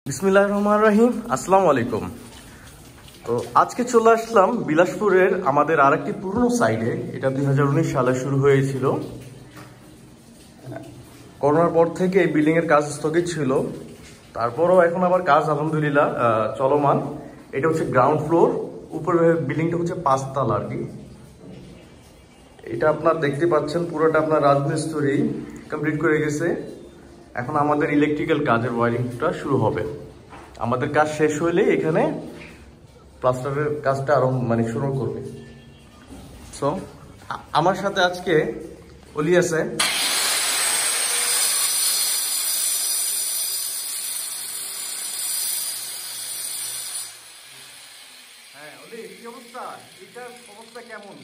বিসমিল্লাহির রহমানির রহিম। আসসালামু আলাইকুম। তো আজকে চলে আসলাম বিলাসপুরের আমাদের আরেকটি পুরনো সাইডে। এটা 2019 সালে শুরু হয়েছিল। করোনার পর থেকে এই বিল্ডিং এর কাজ স্থগিত ছিল, তারপরও এখন আবার কাজ আলহামদুলিল্লাহ চলমান। এটা হচ্ছে গ্রাউন্ড ফ্লোর, উপরে বিল্ডিংটা হচ্ছে 5 তলা আর কি। এটা আপনার দেখতে পাচ্ছেন পুরোটা আপনার রাজমিস্ত্রি কমপ্লিট করে গেছে। এখন আমাদের ইলেকট্রিক্যাল কাজের ওয়ারিংটা শুরু হবে। আমাদের কাজ শেষ হইলে এখানে প্লাস্টারের কাজটা আরো শুরু করবে। সো আমার সাথে আজকে অলি আছে। হ্যাঁ অলি, কি অবস্থা? এটার অবস্থা কেমন?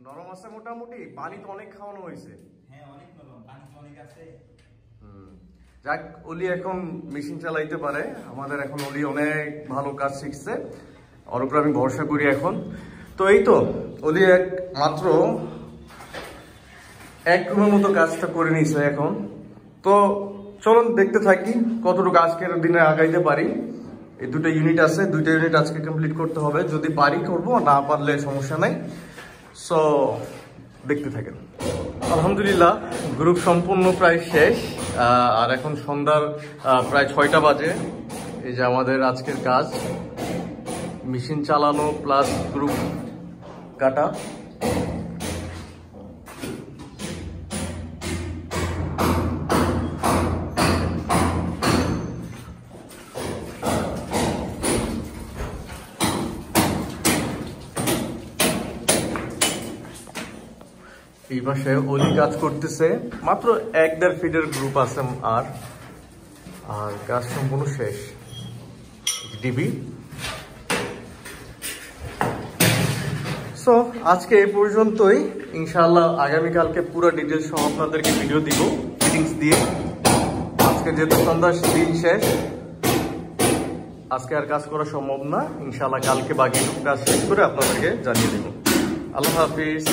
নরম আছে মোটামুটি? পানি তো অনেক খাওয়ানো হয়েছে। হ্যাঁ অনেক নরম, পানি তো অনেক আছে। যাক, অলি এখন মেশিন চালাইতে পারে। আমাদের এখন অলি অনেক ভালো কাজ শিখছে, ওর উপর আমি ভরসা করি এখন। তো এই তো অলি মাত্র এক রুমের মতো কাজটা করে নিয়েছে এখন। তো চলুন দেখতে থাকি কতটুকু আজকের দিনে আগাইতে পারি। এই দুটো ইউনিট আছে, দুইটা ইউনিট আজকে কমপ্লিট করতে হবে। যদি পারি করবো, না পারলে সমস্যা নাই। সো দেখতে থাকেন। আলহামদুলিল্লাহ গ্রুপ সম্পূর্ণ প্রায় শেষ, আর এখন সন্ধ্যার প্রায় 6টা বাজে। এই যে আমাদের আজকের কাজ, মেশিন চালানো প্লাস গ্রুপ কাটা। এই পাশে অলি কাজ করতেছে, মাত্র 1-1.5 ফিটের গ্রুপ আছে আর কাজ সম্পূর্ণ শেষ। ডিবি। সো আজকে এই পর্যন্তই। ইনশাআল্লাহ আগামীকালকে পুরো ডিটেলস সহ আপনাদেরকে ভিডিও দিব ফিটিংস দিয়ে। আজকে যেহেতু সন্ধ্যা দিন শেষ, আজকে আর কাজ করা সম্ভব না। ইনশাআল্লাহ কালকে বাকি কাজ শেষ করে আপনাদেরকে জানিয়ে দিব। আল্লাহ হাফিজ।